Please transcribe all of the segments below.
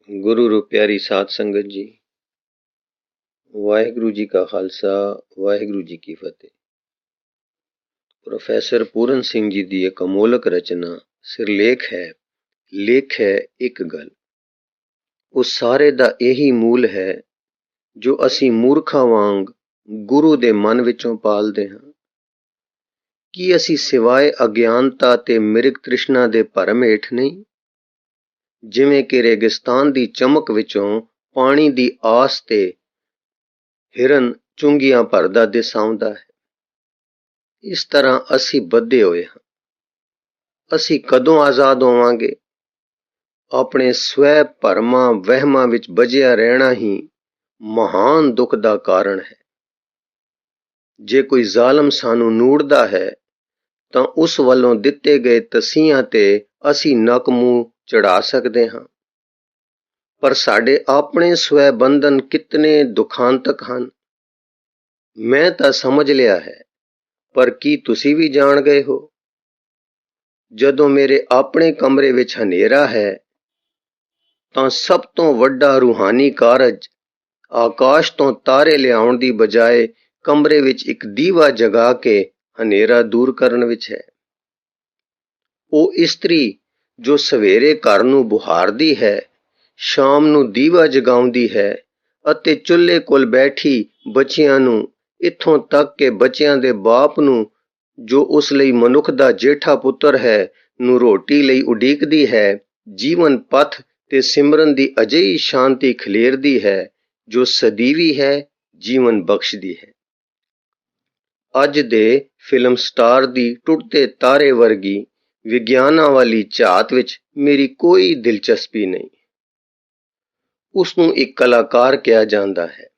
गुरु रू प्यारी साध संगत जी, वाहिगुरु जी का खालसा, वाहिगुरु जी की फतेह। प्रोफेसर पूरन सिंह जी दी एक अमोलक रचना सिरलेख है, लेख है एक गल। उस सारे दा यही मूल है जो असी मूर्खा वांग गुरु दे मन विचों पालदे हां कि असी सिवाए अज्ञानता ते मिरग तृष्णा दे भरम हेठ नहीं, जिवें कि रेगिस्तान दी चमक विचों पानी दी आस ते हिरन चुंगियां भरदा दिस आउंदा है। इस तरह असी बद्धे होए हां। असी कदों आजाद होवांगे? अपने स्वै भरमां वहमां विच बजिया रहना ही महान दुख दा कारण है। जे कोई जालम सानू ਨੂੜਦਾ है ਤਾਂ ਉਸ ਵੱਲੋਂ ਦਿੱਤੇ ਗਏ ਤਸੀਹਾਂ ਤੇ ਅਸੀਂ ਨੱਕ ਮੂੰਹ ਚੜਾ ਸਕਦੇ ਹਾਂ, ਪਰ ਸਾਡੇ ਆਪਣੇ ਸਵੈ ਬੰਧਨ ਕਿਤਨੇ ਦੁਖਾਂਤਕ ਹਨ। ਮੈਂ ਤਾਂ ਸਮਝ ਲਿਆ ਹੈ, ਪਰ ਕੀ ਤੁਸੀਂ ਵੀ ਜਾਣ ਗਏ ਹੋ? ਜਦੋਂ ਮੇਰੇ ਆਪਣੇ ਕਮਰੇ ਵਿੱਚ ਹਨੇਰਾ ਹੈ ਤਾਂ ਸਭ ਤੋਂ ਵੱਡਾ ਰੂਹਾਨੀ ਕਾਰਜ ਆਕਾਸ਼ ਤੋਂ ਤਾਰੇ ਲਿਆਉਣ ਦੀ ਬਜਾਏ ਕਮਰੇ ਵਿੱਚ ਇੱਕ ਦੀਵਾ ਜਗਾ ਕੇ ਹਨੇਰਾ ਦੂਰ ਕਰਨ ਵਿੱਚ ਹੈ। ਉਹ ਇਸਤਰੀ ਜੋ ਸਵੇਰੇ ਘਰ ਨੂੰ ਬੁਹਾਰਦੀ ਹੈ, ਸ਼ਾਮ ਨੂੰ ਦੀਵਾ ਜਗਾਉਂਦੀ ਹੈ ਅਤੇ ਚੁੱਲ੍ਹੇ ਕੋਲ ਬੈਠੀ ਬੱਚਿਆਂ ਨੂੰ, ਇੱਥੋਂ ਤੱਕ ਕਿ ਬੱਚਿਆਂ ਦੇ ਬਾਪ ਨੂੰ ਜੋ ਉਸ ਲਈ ਮਨੁੱਖ ਦਾ ਜੇਠਾ ਪੁੱਤਰ ਹੈ, ਨੂੰ ਰੋਟੀ ਲਈ ਉਡੀਕਦੀ ਹੈ, ਜੀਵਨ ਪਥ ਤੇ ਸਿਮਰਨ ਦੀ ਅਜਿਹੀ ਸ਼ਾਂਤੀ ਖਲੇਰਦੀ ਹੈ ਜੋ ਸਦੀਵੀ ਹੈ, ਜੀਵਨ ਬਖਸ਼ਦੀ ਹੈ। ਅੱਜ ਦੇ ਫਿਲਮ ਸਟਾਰ ਦੀ ਟੁੱਟਦੇ ਤਾਰੇ ਵਰਗੀ ਵਿਗਿਆਨਾਂ ਵਾਲੀ ਝਾਤ ਵਿੱਚ ਮੇਰੀ ਕੋਈ ਦਿਲਚਸਪੀ ਨਹੀਂ। ਉਸ ਨੂੰ ਇੱਕ ਕਲਾਕਾਰ ਕਿਹਾ ਜਾਂਦਾ ਹੈ,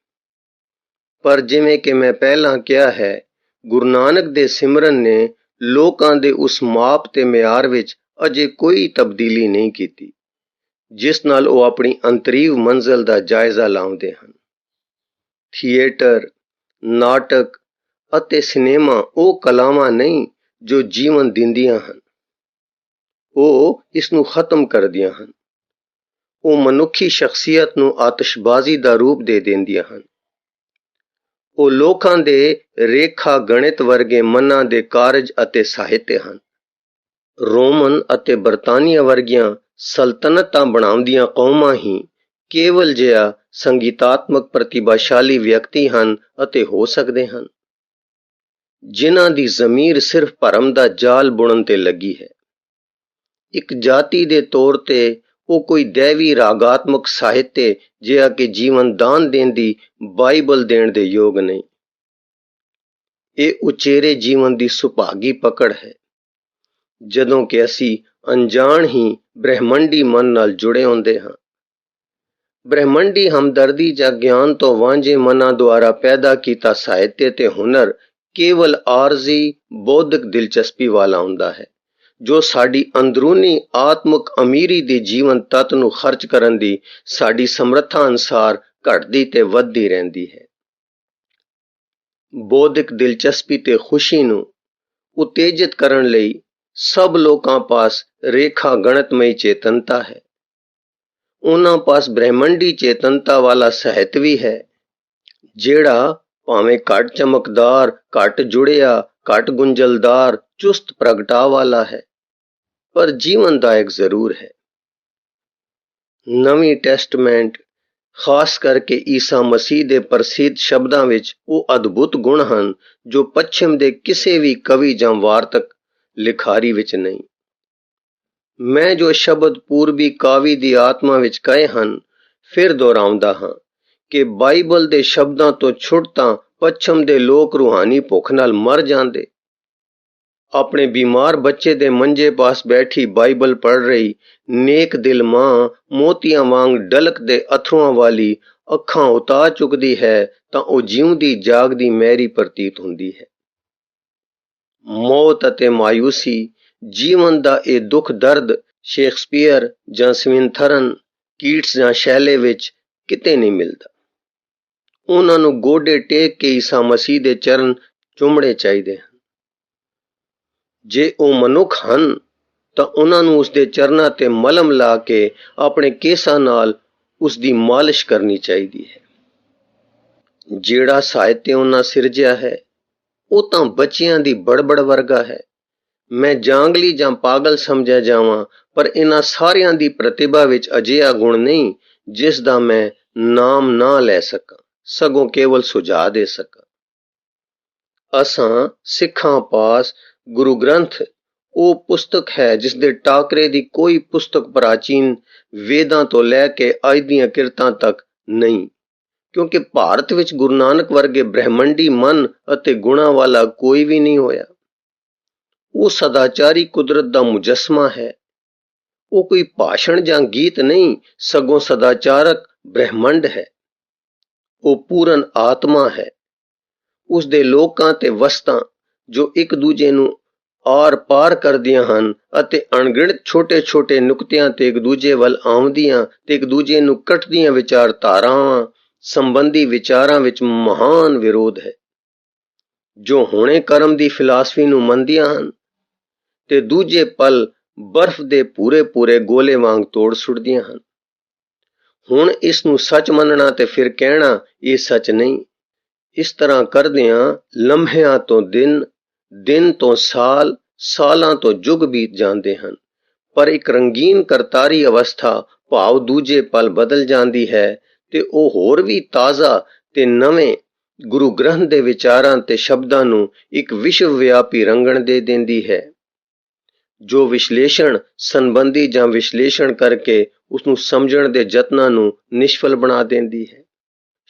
ਪਰ ਜਿਵੇਂ ਕਿ ਮੈਂ ਪਹਿਲਾਂ ਕਿਹਾ ਹੈ, ਗੁਰੂ ਨਾਨਕ ਦੇ ਸਿਮਰਨ ਨੇ ਲੋਕਾਂ ਦੇ ਉਸ ਮਾਪ ਤੇ ਮਿਆਰ ਵਿੱਚ ਅਜੇ ਕੋਈ ਤਬਦੀਲੀ ਨਹੀਂ ਕੀਤੀ ਜਿਸ ਨਾਲ ਉਹ ਆਪਣੀ ਅੰਤਰੀਵ ਮੰਜ਼ਿਲ ਦਾ ਜਾਇਜ਼ਾ ਲਾਉਂਦੇ ਹਨ। ਥੀਏਟਰ, ਨਾਟਕ ਅਤੇ ਸਿਨੇਮਾ ਉਹ ਕਲਾਵਾਂ ਨਹੀਂ ਜੋ ਜੀਵਨ ਦਿੰਦੀਆਂ ਹਨ, ਉਹ ਇਸ ਨੂੰ ਖਤਮ ਕਰਦੀਆਂ ਹਨ। ਉਹ ਮਨੁੱਖੀ ਸ਼ਖਸੀਅਤ ਨੂੰ ਆਤਿਸ਼ਬਾਜ਼ੀ ਦਾ ਰੂਪ ਦੇ ਦਿੰਦੀਆਂ ਹਨ। ਉਹ ਲੋਕਾਂ ਦੇ ਰੇਖਾ ਗਣਿਤ ਵਰਗੇ ਮਨਾਂ ਦੇ ਕਾਰਜ ਅਤੇ ਸਾਹਿਤ ਹਨ। ਰੋਮਨ ਅਤੇ ਬਰਤਾਨੀਆ ਵਰਗੀਆਂ ਸਲਤਨਤਾਂ ਬਣਾਉਂਦੀਆਂ ਕੌਮਾਂ ਹੀ ਕੇਵਲ ਜਿਹਾ ਸੰਗੀਤਾਤਮਕ ਪ੍ਰਤਿਭਾਸ਼ਾਲੀ ਵਿਅਕਤੀ ਹਨ ਅਤੇ ਹੋ ਸਕਦੇ ਹਨ, ਜਿਨ੍ਹਾਂ ਦੀ ਜ਼ਮੀਰ ਸਿਰਫ ਭਰਮ ਦਾ ਜਾਲ ਬੁਣਨ ਤੇ ਲੱਗੀ ਹੈ। ਇੱਕ ਜਾਤੀ ਦੇ ਤੌਰ ਤੇ ਉਹ ਕੋਈ ਦੈਵੀ ਰਾਗਾਤਮਕ ਸਾਹਿਤ ਜਿਹਾ ਕਿ ਜੀਵਨ ਦਾਨ ਦੇਣ ਦੀ ਬਾਈਬਲ ਦੇਣ ਦੇ ਯੋਗ ਨਹੀਂ। ਇਹ ਉਚੇਰੇ ਜੀਵਨ ਦੀ ਸੁਭਾਗੀ ਪਕੜ ਹੈ, ਜਦੋਂ ਕਿ ਅਸੀਂ ਅਣਜਾਣ ਹੀ ਬ੍ਰਹਿਮੰਡੀ ਮਨ ਨਾਲ ਜੁੜੇ ਹੁੰਦੇ ਹਾਂ। ਬ੍ਰਹਿਮੰਡੀ ਹਮਦਰਦੀ ਜਾਂ ਗਿਆਨ ਤੋਂ ਵਾਂਝੇ ਮਨਾਂ ਦੁਆਰਾ ਪੈਦਾ ਕੀਤਾ ਸਾਹਿਤ ਤੇ ਹੁਨਰ ਕੇਵਲ ਆਰਜ਼ੀ ਬੌਧਿਕ ਦਿਲਚਸਪੀ ਵਾਲਾ ਹੁੰਦਾ ਹੈ, ਜੋ ਸਾਡੀ ਅੰਦਰੂਨੀ ਆਤਮਕ ਅਮੀਰੀ ਦੇ ਜੀਵਨ ਤੱਤ ਨੂੰ ਖਰਚ ਕਰਨ ਦੀ ਸਾਡੀ ਸਮਰੱਥਾ ਅਨੁਸਾਰ ਘਟਦੀ ਤੇ ਵੱਧਦੀ ਰਹਿੰਦੀ ਹੈ। ਬੌਧਿਕ ਦਿਲਚਸਪੀ ਤੇ ਖੁਸ਼ੀ ਨੂੰ ਉਤੇਜਿਤ ਕਰਨ ਲਈ ਸਭ ਲੋਕਾਂ ਪਾਸ ਰੇਖਾ ਗਣਿਤਮਈ ਚੇਤਨਤਾ ਹੈ। ਉਹਨਾਂ ਪਾਸ ਬ੍ਰਹਿਮੰਡੀ ਚੇਤਨਤਾ ਵਾਲਾ ਸਾਹਿਤ ਵੀ ਹੈ, ਜਿਹੜਾ ਭਾਵੇਂ ਘੱਟ ਚਮਕਦਾਰ, ਘੱਟ ਜੁੜਿਆ, ਘੱਟ ਗੁੰਝਲਦਾਰ, ਚੁਸਤ ਪ੍ਰਗਟਾਅ ਵਾਲਾ ਹੈ, ਪਰ ਜੀਵਨਦਾਇਕ ਜ਼ਰੂਰ ਹੈ। ਨਵੀਂ ਟੈਸਟਮੈਂਟ, ਖਾਸ ਕਰਕੇ ਈਸਾ ਮਸੀਹ ਦੇ ਪ੍ਰਸਿੱਧ ਸ਼ਬਦਾਂ ਵਿੱਚ ਉਹ ਅਦਭੁਤ ਗੁਣ ਹਨ ਜੋ ਪੱਛਮ ਦੇ ਕਿਸੇ ਵੀ ਕਵੀ ਜਾਂ ਵਾਰਤਕ ਲਿਖਾਰੀ ਵਿੱਚ ਨਹੀਂ। ਮੈਂ ਜੋ ਸ਼ਬਦ ਪੂਰਬੀ ਕਾਵੀ ਦੀ ਆਤਮਾ ਵਿੱਚ ਕਹੇ ਹਨ, ਫਿਰ ਦੁਹਰਾਉਂਦਾ ਹਾਂ ਕਿ ਬਾਈਬਲ ਦੇ ਸ਼ਬਦਾਂ ਤੋਂ ਛੁੱਟ ਤਾਂ ਪੱਛਮ ਦੇ ਲੋਕ ਰੂਹਾਨੀ ਭੁੱਖ ਨਾਲ ਮਰ ਜਾਂਦੇ। ਆਪਣੇ ਬਿਮਾਰ ਬੱਚੇ ਦੇ ਮੰਜੇ ਪਾਸ ਬੈਠੀ ਬਾਈਬਲ ਪੜ੍ਹ ਰਹੀ ਨੇਕ ਦਿਲ ਮਾਂ ਮੋਤੀਆਂ ਵਾਂਗ ਡਲਕਦੇ ਅਥਰੂਆਂ ਵਾਲੀ ਅੱਖਾਂ ਉਤਾਰ ਚੁੱਕਦੀ ਹੈ ਤਾਂ ਉਹ ਜਿਉਂਦੀ ਜਾਗਦੀ ਮੈਰੀ ਪ੍ਰਤੀਤ ਹੁੰਦੀ ਹੈ। ਮੌਤ ਅਤੇ ਮਾਯੂਸੀ, ਜੀਵਨ ਦਾ ਇਹ ਦੁੱਖ ਦਰਦ ਸ਼ੇਕਸਪੀਅਰ ਜਾਂ ਸਵਿਨਥਰਨ, ਕੀਟਸ ਜਾਂ ਸ਼ੈਲੇ ਵਿੱਚ ਕਿਤੇ ਨਹੀਂ ਮਿਲਦਾ। ਉਹਨਾਂ ਨੂੰ ਗੋਡੇ ਟੇਕ ਕੇ ਈਸਾ ਮਸੀਹ ਦੇ ਚਰਨ ਚੁੰਮਣੇ ਚਾਹੀਦੇ ਹਨ। ਜੇ ਉਹ ਮਨੁੱਖ ਹਨ ਤਾਂ ਉਹਨਾਂ ਨੂੰ ਉਸਦੇ ਚਰਨਾਂ ਤੇ ਮਲਮ ਲਾ ਕੇ ਆਪਣੇ ਕੇਸਾਂ ਨਾਲ ਉਸ ਦੀ ਮਾਲਿਸ਼ ਕਰਨੀ ਚਾਹੀਦੀ ਹੈ। ਜਿਹੜਾ ਸਾਹਿਤ ਉਹਨਾਂ ਸਿਰਜਿਆ ਹੈ ਉਹ ਤਾਂ ਬੱਚਿਆਂ ਦੀ ਬੜਬੜ ਵਰਗਾ ਹੈ। ਮੈਂ ਜਾਂਗਲੀ ਜਾਂ ਪਾਗਲ ਸਮਝਿਆ ਜਾਵਾਂ, ਪਰ ਇਹਨਾਂ ਸਾਰਿਆਂ ਦੀ ਪ੍ਰਤਿਭਾ ਵਿੱਚ ਅਜਿਹਾ ਗੁਣ ਨਹੀਂ ਜਿਸ ਦਾ ਮੈਂ ਨਾਮ ਨਾ ਲੈ ਸਕਾਂ, ਸਗੋਂ ਕੇਵਲ ਸੁਝਾਅ ਦੇ ਸਕਾਂ। ਅਸਾਂ ਸਿੱਖਾਂ ਪਾਸ ਗੁਰੂ ਗ੍ਰੰਥ ਉਹ ਪੁਸਤਕ ਹੈ ਜਿਸ ਦੇ ਟਾਕਰੇ ਦੀ ਕੋਈ ਪੁਸਤਕ ਪ੍ਰਾਚੀਨ ਵੇਦਾਂ ਤੋਂ ਲੈ ਕੇ ਅੱਜ ਦੀਆਂ ਕਿਰਤਾਂ ਤੱਕ ਨਹੀਂ, ਕਿਉਂਕਿ ਭਾਰਤ ਵਿੱਚ ਗੁਰੂ ਨਾਨਕ ਵਰਗੇ ਬ੍ਰਹਿਮੰਡੀ ਮਨ ਅਤੇ ਗੁਣਾਂ ਵਾਲਾ ਕੋਈ ਵੀ ਨਹੀਂ ਹੋਇਆ। ਉਹ ਸਦਾਚਾਰੀ ਕੁਦਰਤ ਦਾ ਮੁਜੱਸਮਾ ਹੈ। ਉਹ ਕੋਈ ਭਾਸ਼ਣ ਜਾਂ ਗੀਤ ਨਹੀਂ, ਸਗੋਂ ਸਦਾਚਾਰਕ ਬ੍ਰਹਿਮੰਡ ਹੈ। ਉਹ ਪੂਰਨ ਆਤਮਾ ਹੈ। ਉਸ ਦੇ ਲੋਕਾਂ ਤੇ ਵਸਤਾਂ ਜੋ ਇੱਕ ਦੂਜੇ ਨੂੰ ਆਰ ਪਾਰ ਕਰਦੀਆਂ ਹਨ ਅਤੇ ਅਣਗਿਣਤ ਛੋਟੇ-ਛੋਟੇ ਨੁਕਤਿਆਂ ਤੇ ਇੱਕ ਦੂਜੇ ਵੱਲ ਆਉਂਦੀਆਂ ਤੇ ਇੱਕ ਦੂਜੇ ਨੂੰ ਕੱਟਦੀਆਂ ਵਿਚਾਰਧਾਰਾਵਾਂ ਸੰਬੰਧੀ ਵਿਚਾਰਾਂ ਵਿੱਚ ਮਹਾਨ ਵਿਰੋਧ ਹੈ, ਜੋ ਹੁਣੇ ਕਰਮ ਦੀ ਫਿਲਾਸਫੀ ਨੂੰ ਮੰਨਦੀਆਂ ਹਨ ਤੇ ਦੂਜੇ ਪਲ ਬਰਫ਼ ਦੇ ਪੂਰੇ ਗੋਲੇ ਵਾਂਗ ਤੋੜ ਸੁੱਟਦੀਆਂ ਹਨ। ਹੁਣ ਇਸ ਨੂੰ ਸੱਚ ਮੰਨਣਾ ਤੇ ਫਿਰ ਕਹਿਣਾ ਇਹ ਸੱਚ ਨਹੀਂ। ਇਸ ਤਰ੍ਹਾਂ ਕਰਦਿਆਂ ਲਮਹਿਆਂ ਤੋਂ ਦਿਨ, ਦਿਨ ਤੋਂ ਸਾਲ, ਸਾਲਾਂ ਤੋਂ ਯੁੱਗ ਬੀਤ ਜਾਂਦੇ ਹਨ, ਪਰ ਇੱਕ ਰੰਗੀਨ ਕਰਤਾਰੀ ਅਵਸਥਾ ਭਾਵ ਦੂਜੇ ਪਲ ਬਦਲ ਜਾਂਦੀ ਹੈ ਤੇ ਉਹ ਹੋਰ ਵੀ ਤਾਜ਼ਾ ਤੇ ਨਵੇਂ ਗੁਰੂ ਗ੍ਰੰਥ ਦੇ ਵਿਚਾਰਾਂ ਤੇ ਸ਼ਬਦਾਂ ਨੂੰ ਇੱਕ ਵਿਸ਼ਵ ਵਿਆਪੀ ਰੰਗਣ ਦੇ ਦਿੰਦੀ ਹੈ, ਜੋ ਵਿਸ਼ਲੇਸ਼ਣ ਸੰਬੰਧੀ ਜਾਂ ਵਿਸ਼ਲੇਸ਼ਣ ਕਰਕੇ ਉਸ ਨੂੰ ਸਮਝਣ ਦੇ ਯਤਨਾਂ ਨੂੰ ਨਿਸ਼ਫਲ ਬਣਾ ਦਿੰਦੀ ਹੈ।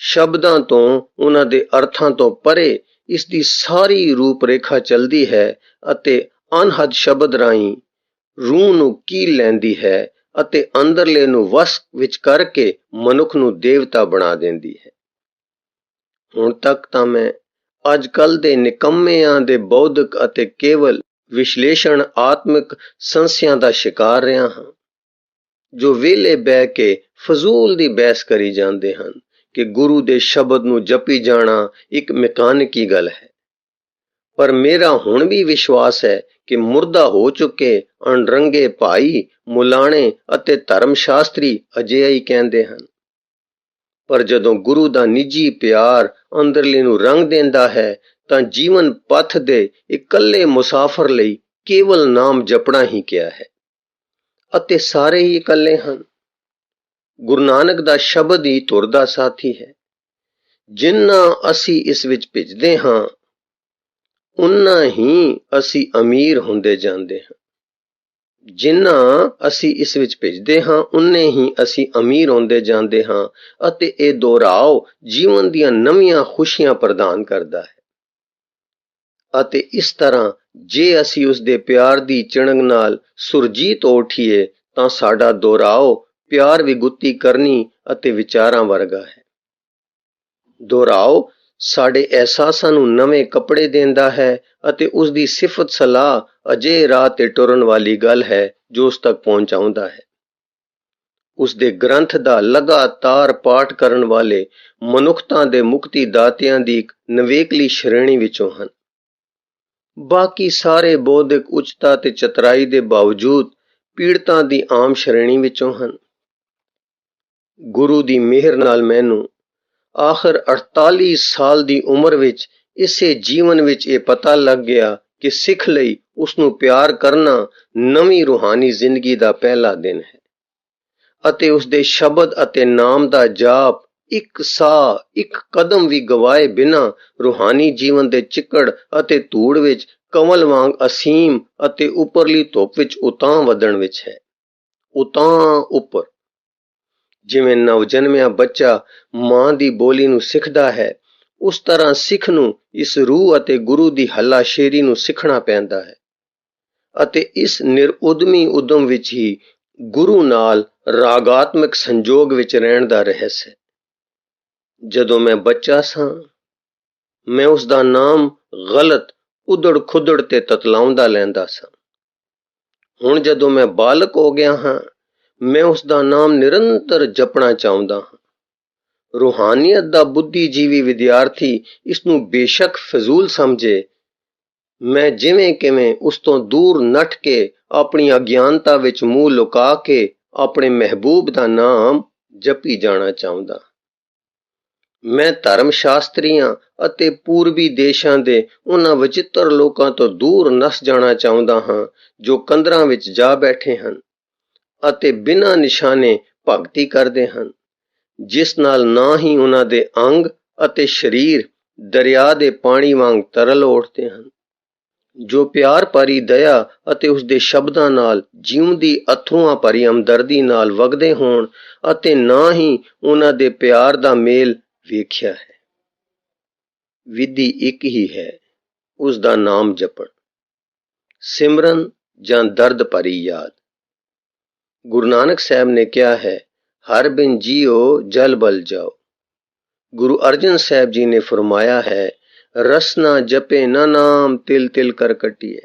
ਸ਼ਬਦਾਂ ਤੋਂ, ਉਹਨਾਂ ਦੇ ਅਰਥਾਂ ਤੋਂ ਪਰੇ ਇਸ ਦੀ ਸਾਰੀ ਰੂਪ ਰੇਖਾ ਚੱਲਦੀ ਹੈ ਅਤੇ ਅਨਹਦ ਸ਼ਬਦ ਰਾਹੀਂ ਰੂਹ ਨੂੰ ਕੀਲ ਲੈਂਦੀ ਹੈ ਅਤੇ ਅੰਦਰਲੇ ਨੂੰ ਵਸ ਵਿੱਚ ਕਰਕੇ ਮਨੁੱਖ ਨੂੰ ਦੇਵਤਾ ਬਣਾ ਦਿੰਦੀ ਹੈ। ਹੁਣ ਤੱਕ ਤਾਂ ਮੈਂ ਅੱਜ ਕੱਲ੍ਹ ਦੇ ਨਿਕੰਮਿਆਂ ਦੇ ਬੌਧਿਕ ਅਤੇ ਕੇਵਲ ਵਿਸ਼ਲੇਸ਼ਣ ਆਤਮਿਕ ਸੰਸਿਆਂ ਦਾ ਸ਼ਿਕਾਰ ਰਿਹਾ ਹਾਂ, ਜੋ ਵਿਹਲੇ ਬਹਿ ਕੇ ਫਜ਼ੂਲ ਦੀ ਬਹਿਸ ਕਰੀ ਜਾਂਦੇ ਹਨ ਕਿ ਗੁਰੂ ਦੇ ਸ਼ਬਦ ਨੂੰ ਜਪੀ ਜਾਣਾ ਇੱਕ ਮਕੈਨਿਕੀ ਗੱਲ ਹੈ। ਪਰ ਮੇਰਾ ਹੁਣ ਵੀ ਵਿਸ਼ਵਾਸ ਹੈ ਕਿ ਮੁਰਦਾ ਹੋ ਚੁੱਕੇ ਅਣਰੰਗੇ ਭਾਈ, ਮੁਲਾਣੇ ਅਤੇ ਧਰਮ ਸ਼ਾਸਤਰੀ ਅਜਿਹਾ ਹੀ ਕਹਿੰਦੇ ਹਨ। ਪਰ ਜਦੋਂ ਗੁਰੂ ਦਾ ਨਿੱਜੀ ਪਿਆਰ ਅੰਦਰਲੇ ਨੂੰ ਰੰਗ ਦਿੰਦਾ ਹੈ ਤਾਂ ਜੀਵਨ ਪਥ ਦੇ ਇਕੱਲੇ ਮੁਸਾਫਰ ਲਈ ਕੇਵਲ ਨਾਮ ਜਪਣਾ ਹੀ ਕਿਹਾ ਹੈ ਅਤੇ ਸਾਰੇ ਹੀ ਇਕੱਲੇ ਹਨ। ਗੁਰੂ ਨਾਨਕ ਦਾ ਸ਼ਬਦ ਹੀ ਧੁਰ ਦਾ ਸਾਥੀ ਹੈ। ਜਿੰਨਾ ਅਸੀਂ ਇਸ ਵਿੱਚ ਭਿੱਜਦੇ ਹਾਂ ਉਨਾ ਹੀ ਅਸੀਂ ਅਮੀਰ ਹੁੰਦੇ ਜਾਂਦੇ ਹਾਂ। ਜਿੰਨਾ ਅਸੀਂ ਇਸ ਵਿੱਚ ਭਿੱਜਦੇ ਹਾਂ ਉਨੇ ਹੀ ਅਸੀਂ ਅਮੀਰ ਹੁੰਦੇ ਜਾਂਦੇ ਹਾਂ ਅਤੇ ਇਹ ਦੁਹਰਾਓ ਜੀਵਨ ਦੀਆਂ ਨਵੀਆਂ ਖੁਸ਼ੀਆਂ ਪ੍ਰਦਾਨ ਕਰਦਾ ਹੈ। ਅਤੇ ਇਸ ਤਰ੍ਹਾਂ ਜੇ ਅਸੀਂ ਉਸ ਦੇ ਪਿਆਰ ਦੀ ਚਿਣਗ ਨਾਲ ਸੁਰਜੀਤ ਹੋ ਉੱਠੀਏ ਤਾਂ ਸਾਡਾ ਦੁਹਰਾਓ ਪਿਆਰ ਵਿਗੁੱਤੀ ਕਰਨੀ ਅਤੇ ਵਿਚਾਰਾਂ ਵਰਗਾ ਹੈ। ਦੁਹਰਾਓ ਸਾਡੇ ਅਹਿਸਾਸਾਂ ਨੂੰ ਨਵੇਂ ਕੱਪੜੇ ਦਿੰਦਾ ਹੈ ਅਤੇ ਉਸ ਦੀ ਸਿਫਤ ਸਲਾਹ ਅਜਿਹੇ ਰਾਹ ਤੇ ਟੁਰਨ ਵਾਲੀ ਗੱਲ ਹੈ ਜੋ ਉਸ ਤੱਕ ਪਹੁੰਚਾਉਂਦਾ ਹੈ। ਉਸ ਦੇ ਗ੍ਰੰਥ ਦਾ ਲਗਾਤਾਰ ਪਾਠ ਕਰਨ ਵਾਲੇ ਮਨੁੱਖਤਾ ਦੇ ਮੁਕਤੀ ਦਾਤਿਆਂ ਦੀ ਇੱਕ ਨਵੇਕਲੀ ਸ਼੍ਰੇਣੀ ਵਿੱਚੋਂ ਹਨ। ਬਾਕੀ ਸਾਰੇ ਬੌਧਿਕ ਉੱਚਤਾ ਤੇ ਚਤਰਾਈ ਦੇ ਬਾਵਜੂਦ ਪੀੜਤਾਂ ਦੀ ਆਮ ਸ਼੍ਰੇਣੀ ਵਿੱਚੋਂ ਹਨ। ਗੁਰੂ ਦੀ ਮਿਹਰ ਨਾਲ ਮੈਨੂੰ ਆਖਰ 48 ਸਾਲ ਦੀ ਉਮਰ ਵਿੱਚ ਇਸੇ ਜੀਵਨ ਵਿੱਚ ਇਹ ਪਤਾ ਲੱਗ ਗਿਆ ਕਿ ਸਿੱਖ ਲਈ ਉਸ ਨੂੰ ਪਿਆਰ ਕਰਨਾ ਨਵੀਂ ਰੂਹਾਨੀ ਜ਼ਿੰਦਗੀ ਦਾ ਪਹਿਲਾ ਦਿਨ ਹੈ ਅਤੇ ਉਸ ਦੇ ਸ਼ਬਦ ਅਤੇ ਨਾਮ ਦਾ ਜਾਪ ਇੱਕ ਸਾਹ, ਇੱਕ ਕਦਮ ਵੀ ਗਵਾਏ ਬਿਨਾਂ ਰੂਹਾਨੀ ਜੀਵਨ ਦੇ ਚਿੱਕੜ ਅਤੇ ਧੂੜ ਵਿੱਚ ਕਮਲ ਵਾਂਗ ਅਸੀਮ ਅਤੇ ਉੱਪਰਲੀ ਧੁੱਪ ਵਿੱਚ ਉਤਾਂਹ ਵਧਣ ਵਿੱਚ ਹੈ। ਉਤਾਂਹ ਉੱਪਰ, ਜਿਵੇਂ ਨਵਜਨਮਿਆ ਬੱਚਾ ਮਾਂ ਦੀ ਬੋਲੀ ਨੂੰ ਸਿੱਖਦਾ ਹੈ, ਉਸ ਤਰ੍ਹਾਂ ਸਿੱਖ ਨੂੰ ਇਸ ਰੂਹ ਅਤੇ ਗੁਰੂ ਦੀ ਹੱਲਾਸ਼ੇਰੀ ਨੂੰ ਸਿੱਖਣਾ ਪੈਂਦਾ ਹੈ ਅਤੇ ਇਸ ਨਿਰਉਦਮੀ ਉਦਮ ਵਿੱਚ ਹੀ ਗੁਰੂ ਨਾਲ ਰਾਗਾਤਮਕ ਸੰਜੋਗ ਵਿੱਚ ਰਹਿਣ ਦਾ ਰਹੱਸ ਹੈ। ਜਦੋਂ ਮੈਂ ਬੱਚਾ ਸਾਂ ਮੈਂ ਉਸ ਦਾ ਨਾਮ ਗਲਤ ਉਧੜ ਖੁੱਦੜ ਤੇ ਤਤਲਾਉਂਦਾ ਲੈਂਦਾ ਸਾਂ। ਹੁਣ ਜਦੋਂ ਮੈਂ ਬਾਲਕ ਹੋ ਗਿਆ ਹਾਂ ਮੈਂ ਉਸ ਦਾ ਨਾਮ ਨਿਰੰਤਰ ਜਪਣਾ ਚਾਹੁੰਦਾ ਹਾਂ। ਰੂਹਾਨੀਅਤ ਦਾ ਬੁੱਧੀਜੀਵੀ ਵਿਦਿਆਰਥੀ ਇਸ ਨੂੰ ਬੇਸ਼ੱਕ ਫਜ਼ੂਲ ਸਮਝੇ, ਮੈਂ ਜਿਵੇਂ ਕਿਵੇਂ ਉਸ ਤੋਂ ਦੂਰ ਨੱਠ ਕੇ ਆਪਣੀ ਅਗਿਆਨਤਾ ਵਿੱਚ ਮੂੰਹ ਲੁਕਾ ਕੇ ਆਪਣੇ ਮਹਿਬੂਬ ਦਾ ਨਾਮ ਜਪੀ ਜਾਣਾ ਚਾਹੁੰਦਾ। ਮੈਂ ਧਰਮ ਸ਼ਾਸਤਰੀਆਂ ਅਤੇ ਪੂਰਬੀ ਦੇਸ਼ਾਂ ਦੇ ਉਹਨਾਂ ਵਿਚਿੱਤਰ ਲੋਕਾਂ ਤੋਂ ਦੂਰ ਨੱਸ ਜਾਣਾ ਚਾਹੁੰਦਾ ਹਾਂ ਜੋ ਕੰਦਰਾਂ ਵਿੱਚ ਜਾ ਬੈਠੇ ਹਨ ਅਤੇ ਬਿਨਾਂ ਨਿਸ਼ਾਨੇ ਭਗਤੀ ਕਰਦੇ ਹਨ, ਜਿਸ ਨਾਲ ਨਾ ਹੀ ਉਹਨਾਂ ਦੇ ਅੰਗ ਅਤੇ ਸਰੀਰ ਦਰਿਆ ਦੇ ਪਾਣੀ ਵਾਂਗ ਤਰਲ ਉੱਠਦੇ ਹਨ, ਜੋ ਪਿਆਰ ਭਰੀ ਦਇਆ ਅਤੇ ਉਸਦੇ ਸ਼ਬਦਾਂ ਨਾਲ ਜਿਉਂਦੀ ਅਥਰੂਆਂ ਭਰੀ ਹਮਦਰਦੀ ਨਾਲ ਵਗਦੇ ਹੋਣ ਅਤੇ ਨਾ ਹੀ ਉਹਨਾਂ ਦੇ ਪਿਆਰ ਦਾ ਮੇਲ ਵੇਖਿਆ ਹੈ। ਵਿਧੀ ਇੱਕ ਹੀ ਹੈ, ਉਸ ਦਾ ਨਾਮ ਜਪਣ, ਸਿਮਰਨ ਜਾਂ ਦਰਦ ਭਰੀ ਯਾਦ। ਗੁਰੂ ਨਾਨਕ ਸਾਹਿਬ ਨੇ ਕਿਹਾ ਹੈ, ਹਰ ਬਿਨ ਜੀਓ ਜਲ ਬਲ ਜਾਓ। ਗੁਰੂ ਅਰਜਨ ਸਾਹਿਬ ਜੀ ਨੇ ਫਰਮਾਇਆ ਹੈ, ਰਸਨਾ ਜਪੇ ਨਾ ਨਾਮ ਤਿਲ ਤਿਲ ਕਰ ਕੱਟੀਏ।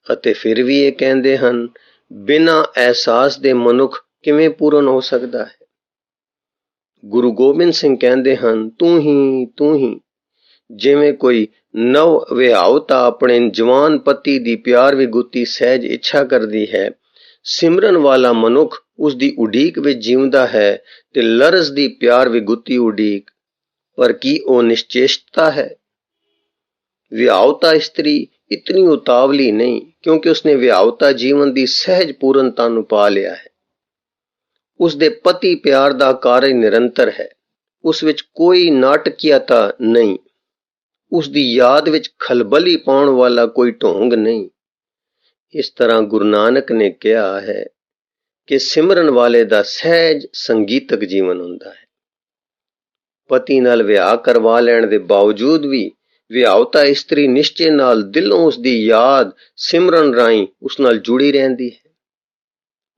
ਅਤੇ ਫਿਰ ਵੀ ਇਹ ਕਹਿੰਦੇ ਹਨ, ਬਿਨਾਂ ਅਹਿਸਾਸ ਦੇ ਮਨੁੱਖ ਕਿਵੇਂ ਪੂਰਨ ਹੋ ਸਕਦਾ ਹੈ। ਗੁਰੂ ਗੋਬਿੰਦ ਸਿੰਘ ਕਹਿੰਦੇ ਹਨ, ਤੂੰ ਹੀ। ਜਿਵੇਂ ਕੋਈ ਨਵ ਵਿਆਹੁਤਾ ਆਪਣੇ ਜਵਾਨ ਪਤੀ ਦੀ ਪਿਆਰ ਵਿਗੁੱਤੀ ਸਹਿਜ ਇੱਛਾ ਕਰਦੀ ਹੈ, ਸਿਮਰਨ ਵਾਲਾ ਮਨੁੱਖ ਉਸ ਦੀ ਉਡੀਕ ਵਿੱਚ ਜਿਉਂਦਾ ਹੈ ਤੇ ਲਰਜ਼ ਦੀ ਪਿਆਰ ਵਿਗੁੱਤੀ ਉਡੀਕ। ਪਰ ਕੀ ਉਹ ਨਿਸ਼ਚੇਸ਼ਟਤਾ ਹੈ? ਵਿਆਹੁਤਾ ਇਸਤਰੀ ਇਤਨੀ ਉਤਾਵਲੀ ਨਹੀਂ, ਕਿਉਂਕਿ ਉਸਨੇ ਵਿਆਹੁਤਾ ਜੀਵਨ ਦੀ ਸਹਿਜ ਪੂਰਨਤਾ ਨੂੰ ਪਾ ਲਿਆ ਹੈ। ਉਸਦੇ ਪਤੀ ਪਿਆਰ ਦਾ ਕਾਰਜ ਨਿਰੰਤਰ ਹੈ, ਉਸ ਵਿੱਚ ਕੋਈ ਨਾਟਕੀਅਤਾ ਨਹੀਂ, ਉਸਦੀ ਯਾਦ ਵਿੱਚ ਖਲਬਲੀ ਪਾਉਣ ਵਾਲਾ ਕੋਈ ਢੋਂਗ ਨਹੀਂ। ਇਸ ਤਰ੍ਹਾਂ ਗੁਰੂ ਨਾਨਕ ਨੇ ਕਿਹਾ ਹੈ ਕਿ ਸਿਮਰਨ ਵਾਲੇ ਦਾ ਸਹਿਜ ਸੰਗੀਤਕ ਜੀਵਨ ਹੁੰਦਾ ਹੈ। ਪਤੀ ਨਾਲ ਵਿਆਹ ਕਰਵਾ ਲੈਣ ਦੇ ਬਾਵਜੂਦ ਵੀ ਵਿਆਹੁਤਾ ਇਸਤਰੀ ਨਿਸ਼ਚੇ ਨਾਲ ਦਿਲੋਂ ਉਸਦੀ ਯਾਦ ਸਿਮਰਨ ਰਾਹੀਂ ਉਸ ਨਾਲ ਜੁੜੀ ਰਹਿੰਦੀ ਹੈ।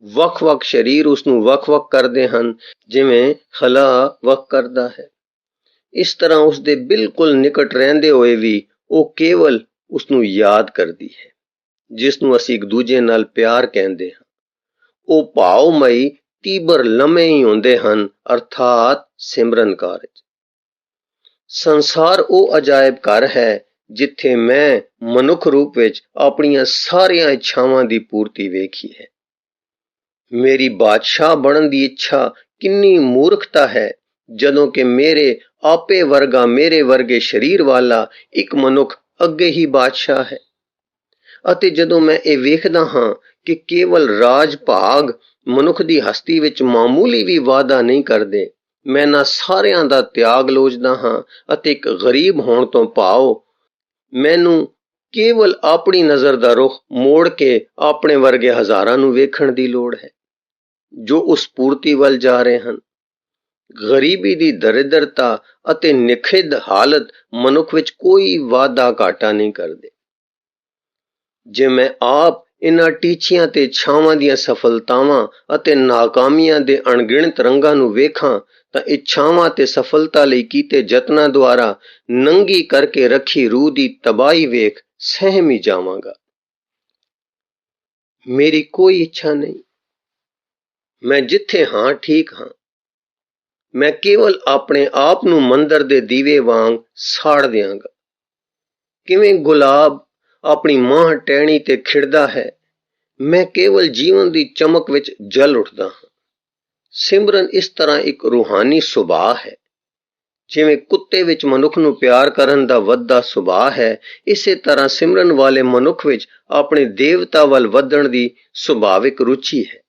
ਵੱਖ-ਵੱਖ ਸਰੀਰ ਉਸ ਨੂੰ ਵੱਖ-ਵੱਖ ਕਰਦੇ ਹਨ, ਜਿਵੇਂ ਖਲਾ ਵੱਖ ਕਰਦਾ ਹੈ। ਇਸ ਤਰ੍ਹਾਂ ਉਸਦੇ ਬਿਲਕੁਲ ਨਿਕਟ ਰਹਿੰਦੇ ਹੋਏ ਵੀ ਉਹ ਕੇਵਲ ਉਸ ਨੂੰ ਯਾਦ ਕਰਦੀ ਹੈ, ਜਿਸ ਨੂੰ ਅਸੀਂ ਇੱਕ ਦੂਜੇ ਨਾਲ ਪਿਆਰ ਕਹਿੰਦੇ ਹਾਂ। ਉਹ ਭਾਵਮਈ ਤੀਬਰ ਲਮੇ ਹੀ ਹੁੰਦੇ ਹਨ, ਅਰਥਾਤ ਸਿਮਰਨ ਕਾਰਜ। ਸੰਸਾਰ ਉਹ ਅਜਾਇਬ ਘਰ ਹੈ ਜਿੱਥੇ ਮੈਂ ਮਨੁੱਖ ਰੂਪ ਵਿੱਚ ਆਪਣੀਆਂ ਸਾਰੀਆਂ ਇੱਛਾਵਾਂ ਦੀ ਪੂਰਤੀ ਵੇਖੀ ਹੈ। ਮੇਰੀ ਬਾਦਸ਼ਾਹ ਬਣਨ ਦੀ ਇੱਛਾ ਕਿੰਨੀ ਮੂਰਖਤਾ ਹੈ, ਜਦੋਂ ਕਿ ਮੇਰੇ ਆਪੇ ਵਰਗਾ ਮੇਰੇ ਵਰਗੇ ਸਰੀਰ ਵਾਲਾ ਇੱਕ ਮਨੁੱਖ ਅੱਗੇ ਹੀ ਬਾਦਸ਼ਾਹ ਹੈ। ਅਤੇ ਜਦੋਂ ਮੈਂ ਇਹ ਵੇਖਦਾ ਹਾਂ ਕਿ ਕੇਵਲ ਰਾਜ ਭਾਗ ਮਨੁੱਖ ਦੀ ਹਸਤੀ ਵਿੱਚ ਮਾਮੂਲੀ ਵੀ ਵਾਧਾ ਨਹੀਂ ਕਰਦੇ, ਮੈਂ ਇਹਨਾਂ ਸਾਰਿਆਂ ਦਾ ਤਿਆਗ ਲੋਚਦਾ ਹਾਂ ਅਤੇ ਇੱਕ ਗਰੀਬ ਹੋਣ ਤੋਂ ਭਾਵ ਮੈਨੂੰ ਕੇਵਲ ਆਪਣੀ ਨਜ਼ਰ ਦਾ ਰੁਖ ਮੋੜ ਕੇ ਆਪਣੇ ਵਰਗੇ ਹਜ਼ਾਰਾਂ ਨੂੰ ਵੇਖਣ ਦੀ ਲੋੜ ਹੈ, ਜੋ ਉਸ ਪੂਰਤੀ ਵੱਲ ਜਾ ਰਹੇ ਹਨ। ਗਰੀਬੀ ਦੀ ਦਰਿਦਰਤਾ ਅਤੇ ਨਿਖਿੱਧ ਹਾਲਤ ਮਨੁੱਖ ਵਿੱਚ ਕੋਈ ਵਾਧਾ ਘਾਟਾ ਨਹੀਂ ਕਰਦੇ। ਜੇ ਮੈਂ ਆਪ ਇਹਨਾਂ ਟੀਚਿਆਂ ਤੇ ਇੱਛਾਵਾਂ ਦੀਆਂ ਸਫਲਤਾਵਾਂ ਅਤੇ ਨਾਕਾਮੀਆਂ ਦੇ ਅਣਗਿਣਤ ਰੰਗਾਂ ਨੂੰ ਵੇਖਾਂ ਤਾਂ ਇੱਛਾਵਾਂ ਤੇ ਸਫਲਤਾ ਲਈ ਕੀਤੇ ਯਤਨਾਂ ਦੁਆਰਾ ਨੰਗੀ ਕਰਕੇ ਰੱਖੀ ਰੂਹ ਦੀ ਤਬਾਹੀ ਵੇਖ ਸਹਿਮ ਹੀ ਜਾਵਾਂਗਾ। ਮੇਰੀ ਕੋਈ ਇੱਛਾ ਨਹੀਂ, ਮੈਂ ਜਿੱਥੇ ਹਾਂ ਠੀਕ ਹਾਂ। ਮੈਂ ਕੇਵਲ ਆਪਣੇ ਆਪ ਨੂੰ ਮੰਦਰ ਦੇ ਦੀਵੇ ਵਾਂਗ ਸਾੜ ਦਿਆਂਗਾ। ਕਿਵੇਂ ਗੁਲਾਬ ਆਪਣੀ ਮਾਂ ਟਹਿਣੀ ਤੇ ਖਿੜਦਾ ਹੈ, ਮੈਂ ਕੇਵਲ ਜੀਵਨ ਦੀ ਚਮਕ ਵਿੱਚ ਜਲ ਉੱਠਦਾ ਹਾਂ। ਸਿਮਰਨ ਇਸ ਤਰ੍ਹਾਂ ਇੱਕ ਰੂਹਾਨੀ ਸੁਭਾਅ ਹੈ। ਜਿਵੇਂ ਕੁੱਤੇ ਵਿੱਚ ਮਨੁੱਖ ਨੂੰ ਪਿਆਰ ਕਰਨ ਦਾ ਵੱਧਦਾ ਸੁਭਾਅ ਹੈ, ਇਸੇ ਤਰ੍ਹਾਂ ਸਿਮਰਨ ਵਾਲੇ ਮਨੁੱਖ ਵਿੱਚ ਆਪਣੇ ਦੇਵਤਾ ਵੱਲ ਵਧਣ ਦੀ ਸੁਭਾਵਿਕ ਰੁਚੀ ਹੈ।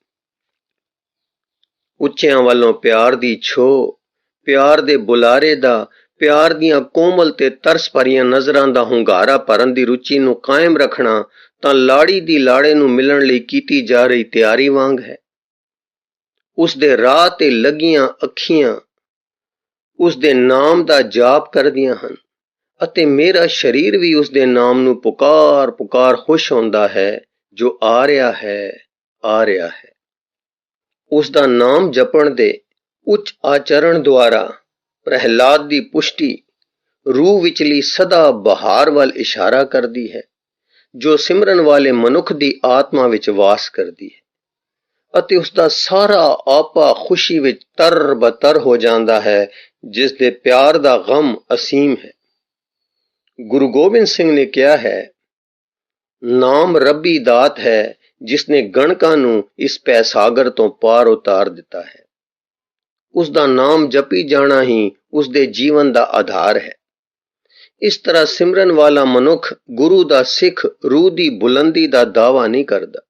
ਉੱਚਿਆਂ ਵੱਲੋਂ ਪਿਆਰ ਦੀ ਛੋਹ, ਪਿਆਰ ਦੇ ਬੁਲਾਰੇ ਦਾ, ਪਿਆਰ ਦੀਆਂ ਕੋਮਲ ਤੇ ਤਰਸ ਭਰੀਆਂ ਨਜ਼ਰਾਂ ਦਾ ਹੁੰਗਾਰਾ ਭਰਨ ਦੀ ਰੁਚੀ ਨੂੰ ਕਾਇਮ ਰੱਖਣਾ ਤਾਂ ਲਾੜੀ ਦੀ ਲਾੜੇ ਨੂੰ ਮਿਲਣ ਲਈ ਕੀਤੀ ਜਾ ਰਹੀ ਤਿਆਰੀ ਵਾਂਗ ਹੈ। ਉਸ ਦੇ ਰਾਹ ਤੇ ਲੱਗੀਆਂ ਅੱਖੀਆਂ ਉਸ ਦੇ ਨਾਮ ਦਾ ਜਾਪ ਕਰਦੀਆਂ ਹਨ ਅਤੇ ਮੇਰਾ ਸਰੀਰ ਵੀ ਉਸ ਦੇ ਨਾਮ ਨੂੰ ਪੁਕਾਰ ਪੁਕਾਰ ਖੁਸ਼ ਹੁੰਦਾ ਹੈ, ਜੋ ਆ ਰਿਹਾ ਹੈ, ਆ ਰਿਹਾ ਹੈ। ਉਸ ਦਾ ਨਾਮ ਜਪਣ ਦੇ ਉੱਚ ਆਚਰਣ ਦੁਆਰਾ ਪ੍ਰਹਿਲਾਦ ਦੀ ਪੁਸ਼ਟੀ ਰੂਹ ਵਿਚਲੀ ਸਦਾ ਬਹਾਰ ਵੱਲ ਇਸ਼ਾਰਾ ਕਰਦੀ ਹੈ, ਜੋ ਸਿਮਰਨ ਵਾਲੇ ਮਨੁੱਖ ਦੀ ਆਤਮਾ ਵਿੱਚ ਵਾਸ ਕਰਦੀ ਹੈ ਅਤੇ ਉਸ ਦਾ ਸਾਰਾ ਆਪਾ ਖੁਸ਼ੀ ਵਿੱਚ ਤਰ ਬਤਰ ਹੋ ਜਾਂਦਾ ਹੈ, ਜਿਸ ਦੇ ਪਿਆਰ ਦਾ ਗਮ ਅਸੀਮ ਹੈ। ਗੁਰੂ ਗੋਬਿੰਦ ਸਿੰਘ ਨੇ ਕਿਹਾ ਹੈ, ਨਾਮ ਰੱਬੀ ਦਾਤ ਹੈ ਜਿਸ ਨੇ ਗਣਕਾਂ ਨੂੰ ਇਸ ਪੈਸਾਗਰ ਤੋਂ ਪਾਰ ਉਤਾਰ ਦਿੱਤਾ ਹੈ। ਉਸ ਦਾ ਨਾਮ ਜਪੀ ਜਾਣਾ ਹੀ ਉਸ ਦੇ ਜੀਵਨ ਦਾ ਆਧਾਰ ਹੈ। ਇਸ ਤਰ੍ਹਾਂ ਸਿਮਰਨ ਵਾਲਾ ਮਨੁੱਖ ਗੁਰੂ ਦਾ ਸਿੱਖ ਰੂਹ ਦੀ ਬੁਲੰਦੀ ਦਾ ਦਾਅਵਾ ਨਹੀਂ ਕਰਦਾ,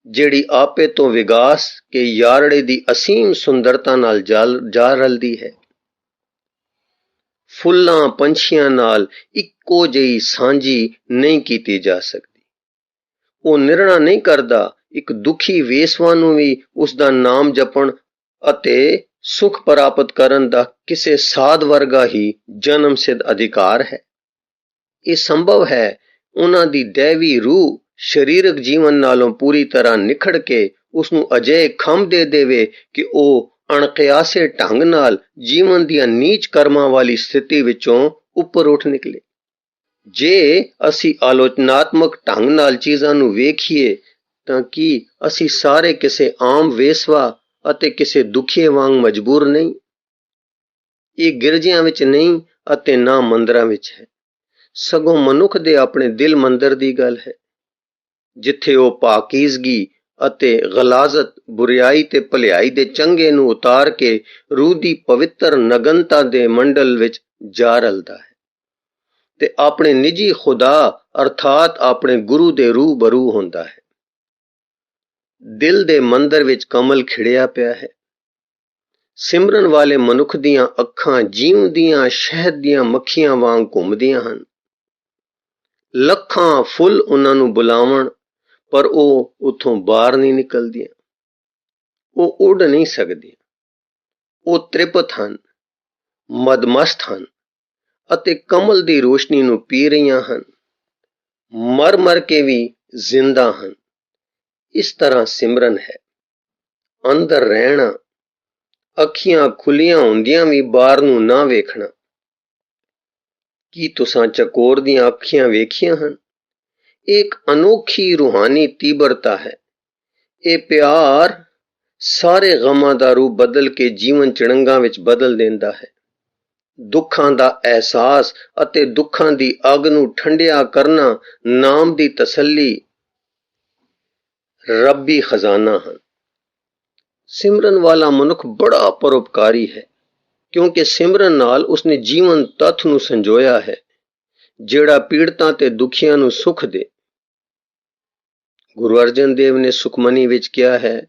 ਜਿਹੜੀ ਆਪੇ ਤੋਂ ਵਿਗਾਸ ਕੇ ਯਾਰੜੇ ਦੀ ਅਸੀਮ ਸੁੰਦਰਤਾ ਨਾਲ ਜਾ ਰਲਦੀ ਹੈ। ਫੁੱਲਾਂ ਪੰਛੀਆਂ ਨਾਲ ਇੱਕੋ ਜਿਹੀ ਸਾਂਝੀ ਨਹੀਂ ਕੀਤੀ ਜਾ ਸਕਦੀ। ਉਹ ਨਿਰਣਾ ਨਹੀਂ ਕਰਦਾ, ਇੱਕ ਦੁਖੀ ਵੇਸਵਾ ਨੂੰ ਵੀ ਉਸ ਦਾ ਨਾਮ ਜਪਣ ਅਤੇ ਸੁਖ ਪ੍ਰਾਪਤ ਕਰਨ ਦਾ ਕਿਸੇ ਸਾਧ ਵਰਗਾ ਹੀ ਜਨਮ ਸਿੱਧ ਅਧਿਕਾਰ ਹੈ। ਇਹ ਸੰਭਵ ਹੈ ਉਹਨਾਂ ਦੀ ਦੈਵੀ ਰੂਹ ਸਰੀਰਕ ਜੀਵਨ ਨਾਲੋਂ ਪੂਰੀ ਤਰ੍ਹਾਂ ਨਿਖੜ ਕੇ ਉਸ ਨੂੰ ਅਜਿਹੇ ਖੰਭ ਦੇ ਦੇਵੇ ਕਿ ਉਹ ਅਣਕਿਆਸੇ ਢੰਗ ਨਾਲ ਜੀਵਨ ਦੀਆਂ ਨੀਚ ਕਰਮਾਂ ਵਾਲੀ ਸਥਿਤੀ ਵਿੱਚੋਂ ਉੱਪਰ ਉੱਠ ਨਿਕਲੇ। ਜੇ ਅਸੀਂ ਆਲੋਚਨਾਤਮਕ ਢੰਗ ਨਾਲ ਚੀਜ਼ਾਂ ਨੂੰ ਵੇਖੀਏ ਤਾਂ ਕੀ ਅਸੀਂ ਸਾਰੇ ਕਿਸੇ ਆਮ ਵੇਸਵਾ ਅਤੇ ਕਿਸੇ ਦੁਖੀਏ ਵਾਂਗ ਮਜਬੂਰ ਨਹੀਂ? ਇਹ ਗਿਰਜਿਆਂ ਵਿੱਚ ਨਹੀਂ ਅਤੇ ਨਾ ਮੰਦਰਾਂ ਵਿੱਚ ਹੈ, ਸਗੋਂ ਮਨੁੱਖ ਦੇ ਆਪਣੇ ਦਿਲ ਮੰਦਰ ਦੀ ਗੱਲ ਹੈ, ਜਿੱਥੇ ਉਹ ਪਾਕੀਜ਼ਗੀ ਅਤੇ ਗਲਾਜ਼ਤ, ਬੁਰਿਆਈ ਤੇ ਭਲਾਈ ਦੇ ਚੰਗੇ ਨੂੰ ਉਤਾਰ ਕੇ ਰੂਹ ਦੀ ਪਵਿੱਤਰ ਨਗਨਤਾ ਦੇ ਮੰਡਲ ਵਿੱਚ ਜਾ ਰਲਦਾ ਹੈ ਤੇ ਆਪਣੇ ਨਿੱਜੀ ਖੁਦਾ ਅਰਥਾਤ ਆਪਣੇ ਗੁਰੂ ਦੇ ਰੂਬਰੂ ਹੁੰਦਾ ਹੈ। ਦਿਲ ਦੇ ਮੰਦਰ ਵਿੱਚ ਕਮਲ ਖਿੜਿਆ ਪਿਆ ਹੈ। ਸਿਮਰਨ ਵਾਲੇ ਮਨੁੱਖ ਦੀਆਂ ਅੱਖਾਂ ਜੀਵਦੀਆਂ ਸ਼ਹਿਦ ਦੀਆਂ ਮੱਖੀਆਂ ਵਾਂਗ ਘੁੰਮਦੀਆਂ ਹਨ। ਲੱਖਾਂ ਫੁੱਲ ਉਹਨਾਂ ਨੂੰ ਬੁਲਾਵਣ, ਪਰ ਉਹ ਉੱਥੋਂ ਬਾਹਰ ਨਹੀਂ ਨਿਕਲਦੀਆਂ। ਉਹ ਉੱਡ ਨਹੀਂ ਸਕਦੀਆਂ। ਉਹ ਤ੍ਰਿਪਤ ਹਨ, ਮਦਮਸਤ ਹਨ ਅਤੇ ਕਮਲ ਦੀ ਰੋਸ਼ਨੀ ਨੂੰ ਪੀ ਰਹੀਆਂ ਹਨ, ਮਰ ਮਰ ਕੇ ਵੀ ਜ਼ਿੰਦਾ ਹਨ। ਇਸ ਤਰ੍ਹਾਂ ਸਿਮਰਨ ਹੈ, ਅੰਦਰ ਰਹਿਣਾ, ਅੱਖੀਆਂ ਖੁੱਲੀਆਂ ਹੁੰਦੀਆਂ ਵੀ ਬਾਹਰ ਨੂੰ ਨਾ ਵੇਖਣਾ। ਕੀ ਤੁਸਾਂ ਚਕੋਰ ਦੀਆਂ ਅੱਖੀਆਂ ਵੇਖੀਆਂ ਹਨ? ਇਹ ਇੱਕ ਅਨੋਖੀ ਰੂਹਾਨੀ ਤੀਬਰਤਾ ਹੈ। ਇਹ ਪਿਆਰ ਸਾਰੇ ਗਮਾਂ ਦਾ ਰੂਪ ਬਦਲ ਕੇ ਜੀਵਨ ਚੜੰਗਾਂ ਵਿੱਚ ਬਦਲ ਦਿੰਦਾ ਹੈ। ਦੁੱਖਾਂ ਦਾ ਅਹਿਸਾਸ ਅਤੇ ਦੁੱਖਾਂ ਦੀ ਅੱਗ ਨੂੰ ਠੰਡਿਆ ਕਰਨਾ ਨਾਮ ਦੀ ਤਸੱਲੀ ਰੱਬੀ ਖਜ਼ਾਨਾ ਹਨ। ਸਿਮਰਨ ਵਾਲਾ ਮਨੁੱਖ ਬੜਾ ਪਰਉਪਕਾਰੀ ਹੈ, ਕਿਉਂਕਿ ਸਿਮਰਨ ਨਾਲ ਉਸਨੇ ਜੀਵਨ ਤੱਥ ਨੂੰ ਸੰਜੋਇਆ ਹੈ, ਜਿਹੜਾ ਪੀੜਤਾਂ ਤੇ ਦੁਖੀਆਂ ਨੂੰ ਸੁਖ ਦੇ। ਗੁਰੂ ਅਰਜਨ ਦੇਵ ਨੇ ਸੁਖਮਨੀ ਵਿੱਚ ਕਿਹਾ ਹੈ,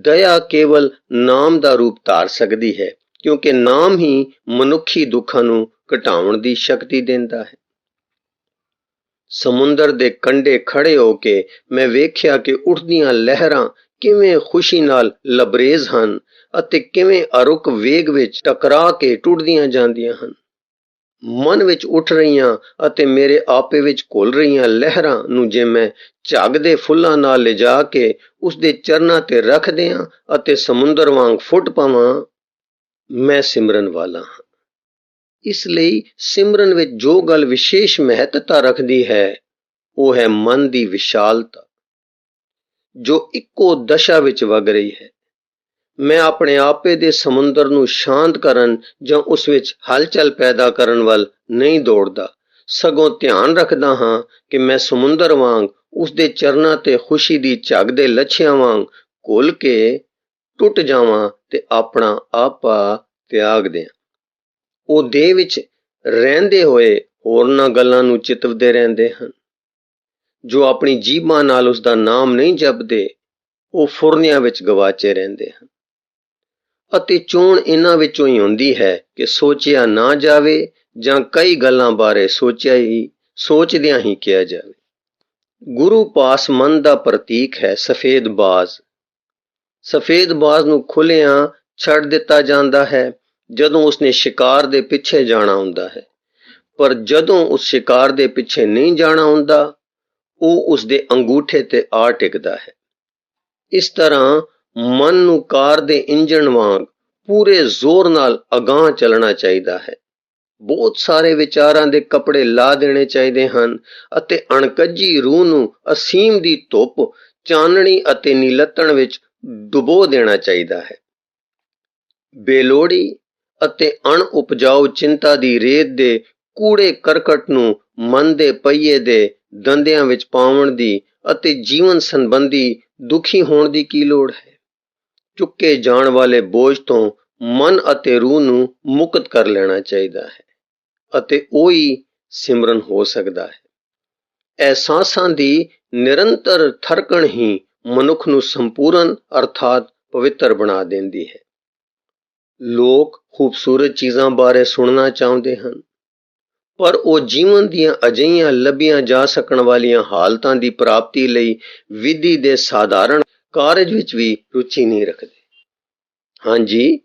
ਦਇਆ ਕੇਵਲ ਨਾਮ ਦਾ ਰੂਪ ਧਾਰ ਸਕਦੀ ਹੈ, ਕਿਉਂਕਿ ਨਾਮ ਹੀ ਮਨੁੱਖੀ ਦੁੱਖਾਂ ਨੂੰ ਘਟਾਉਣ ਦੀ ਸ਼ਕਤੀ ਦਿੰਦਾ ਹੈ। ਸਮੁੰਦਰ ਦੇ ਕੰਢੇ ਖੜੇ ਹੋ ਕੇ ਮੈਂ ਵੇਖਿਆ ਕਿ ਉੱਠਦੀਆਂ ਲਹਿਰਾਂ ਕਿਵੇਂ ਖੁਸ਼ੀ ਨਾਲ ਲਬਰੇਜ਼ ਹਨ ਅਤੇ ਕਿਵੇਂ ਅਰੁਕ ਵੇਗ ਵਿੱਚ ਟਕਰਾ ਕੇ ਟੁੱਟਦੀਆਂ ਜਾਂਦੀਆਂ ਹਨ। ਮਨ ਵਿੱਚ ਉੱਠ ਰਹੀਆਂ ਅਤੇ ਮੇਰੇ ਆਪੇ ਵਿੱਚ ਘੁਲ ਰਹੀਆਂ ਲਹਿਰਾਂ ਨੂੰ ਜੇ ਮੈਂ ਝੱਗ ਦੇ ਫੁੱਲਾਂ ਨਾਲ ਲਿਜਾ ਕੇ ਉਸ ਦੇ ਚਰਨਾਂ ਤੇ ਰੱਖ ਦਿਆਂ ਅਤੇ ਸਮੁੰਦਰ ਵਾਂਗ ਫੁੱਟ ਪਾਵਾਂ, ਮੈਂ ਸਿਮਰਨ ਵਾਲਾ ਹਾਂ। ਇਸ ਲਈ ਸਿਮਰਨ ਵਿੱਚ ਜੋ ਗੱਲ ਵਿਸ਼ੇਸ਼ ਮਹੱਤਤਾ ਰੱਖਦੀ ਹੈ, ਉਹ ਹੈ ਮਨ ਦੀ ਵਿਸ਼ਾਲਤਾ, ਜੋ ਇੱਕੋ ਦਸ਼ਾ ਵਿੱਚ ਵਗ ਰਹੀ ਹੈ। ਮੈਂ ਆਪਣੇ ਆਪੇ ਦੇ ਸਮੁੰਦਰ ਨੂੰ ਸ਼ਾਂਤ ਕਰਨ ਜਾਂ ਉਸ ਵਿੱਚ ਹਲਚਲ ਪੈਦਾ ਕਰਨ ਵੱਲ ਨਹੀਂ ਦੌੜਦਾ, ਸਗੋਂ ਧਿਆਨ ਰੱਖਦਾ ਹਾਂ ਕਿ ਮੈਂ ਸਮੁੰਦਰ ਵਾਂਗ ਉਸ ਦੇ ਚਰਨਾਂ ਤੇ ਖੁਸ਼ੀ ਦੀ ਝੱਗ ਦੇ ਲੱਛਿਆਂ ਵਾਂਗ ਘੁਲ ਕੇ ਟੁੱਟ ਜਾਵਾਂ ਤੇ ਆਪਣਾ ਆਪਾ ਤਿਆਗ ਦਿਆਂ। ਉਹ ਦੇਹ ਵਿੱਚ ਰਹਿੰਦੇ ਹੋਏ ਹੋਰਨਾਂ ਗੱਲਾਂ ਨੂੰ ਚਿਤਵਦੇ ਰਹਿੰਦੇ ਹਨ। ਜੋ ਆਪਣੀ ਜੀਭਾਂ ਨਾਲ ਉਸ ਦਾ ਨਾਮ ਨਹੀਂ ਜਪਦੇ, ਉਹ ਫੁਰਨਿਆਂ ਵਿੱਚ ਗਵਾਚੇ ਰਹਿੰਦੇ ਹਨ। ਅਤੇ ਚੋਣ ਇਹਨਾਂ ਵਿੱਚੋਂ ਹੀ ਹੁੰਦੀ ਹੈ ਕਿ ਸੋਚਿਆ ਨਾ ਜਾਵੇ ਜਾਂ ਕਈ ਗੱਲਾਂ ਬਾਰੇ ਸੋਚਦਿਆਂ ਹੀ ਕਿਹਾ ਜਾਵੇ। ਗੁਰੂ ਪਾਸ ਮਨ ਦਾ ਪ੍ਰਤੀਕ ਹੈ ਸਫੇਦ ਬਾਜ਼। ਸਫੇਦ ਬਾਜ਼ ਨੂੰ ਖੁੱਲਿਆਂ ਛੱਡ ਦਿੱਤਾ ਜਾਂਦਾ ਹੈ ਜਦੋਂ ਉਸਨੇ ਸ਼ਿਕਾਰ ਦੇ ਪਿੱਛੇ ਜਾਣਾ ਹੁੰਦਾ ਹੈ, ਪਰ ਜਦੋਂ ਉਸ ਸ਼ਿਕਾਰ ਦੇ ਪਿੱਛੇ ਨਹੀਂ ਜਾਣਾ ਹੁੰਦਾ, ਉਹ ਉਸ ਦੇ ਅੰਗੂਠੇ ਤੇ ਆ ਟਿਕਦਾ ਹੈ। ਇਸ ਤਰ੍ਹਾਂ ਮਨ ਨੂੰ ਕਾਰ ਦੇ ਇੰਜਣ ਵਾਂਗ ਪੂਰੇ ਜ਼ੋਰ ਨਾਲ ਅਗਾਂਹ ਚੱਲਣਾ ਚਾਹੀਦਾ ਹੈ। ਬਹੁਤ ਸਾਰੇ ਵਿਚਾਰਾਂ ਦੇ ਕੱਪੜੇ ਲਾ ਦੇਣੇ ਚਾਹੀਦੇ ਹਨ ਅਤੇ ਅਣਕੱਜੀ ਰੂਹ ਨੂੰ ਅਸੀਮ ਦੀ ਧੁੱਪ, ਚਾਨਣੀ ਅਤੇ ਨੀਲੱਤਣ ਵਿੱਚ ਡੁਬੋ ਦੇਣਾ ਚਾਹੀਦਾ ਹੈ। ਬੇਲੋੜੀ ਅਤੇ ਅਣਉਪਜਾਊ ਚਿੰਤਾ ਦੀ ਰੇਤ ਦੇ ਕੂੜੇ ਕਰਕਟ ਨੂੰ ਮਨ ਦੇ ਪਹੀਏ ਦੇ ਦੰਦਿਆਂ ਵਿੱਚ ਪਾਉਣ ਦੀ ਅਤੇ ਜੀਵਨ ਸੰਬੰਧੀ ਦੁਖੀ ਹੋਣ ਦੀ ਕੀ ਲੋੜ ਹੈ? ਚੁੱਕੇ ਜਾਣ ਵਾਲੇ ਬੋਝ ਤੋਂ ਮਨ ਅਤੇ ਰੂਹ ਨੂੰ ਮੁਕਤ ਕਰ ਲੈਣਾ ਚਾਹੀਦਾ ਹੈ ਅਤੇ ਉਹੀ ਸਿਮਰਨ ਹੋ ਸਕਦਾ ਹੈ। ਅਹਿਸਾਸਾਂ ਦੀ ਨਿਰੰਤਰ ਥਰਕਣ ਹੀ ਮਨੁੱਖ ਨੂੰ ਸੰਪੂਰਨ ਅਰਥਾਤ ਪਵਿੱਤਰ ਬਣਾ ਦਿੰਦੀ ਹੈ। ਲੋਕ ਖੂਬਸੂਰਤ ਚੀਜ਼ਾਂ ਬਾਰੇ ਸੁਣਨਾ ਚਾਹੁੰਦੇ ਹਨ, ਪਰ ਉਹ ਜੀਵਨ ਦੀਆਂ ਅਜਿਹੀਆਂ ਲੱਭੀਆਂ ਜਾ ਸਕਣ ਵਾਲੀਆਂ ਹਾਲਤਾਂ ਦੀ ਪ੍ਰਾਪਤੀ ਲਈ ਵਿਧੀ ਦੇ ਸਾਧਾਰਣ ਕਾਰਜ ਵਿੱਚ ਵੀ ਰੁਚੀ ਨਹੀਂ ਰੱਖਦੇ। ਹਾਂਜੀ,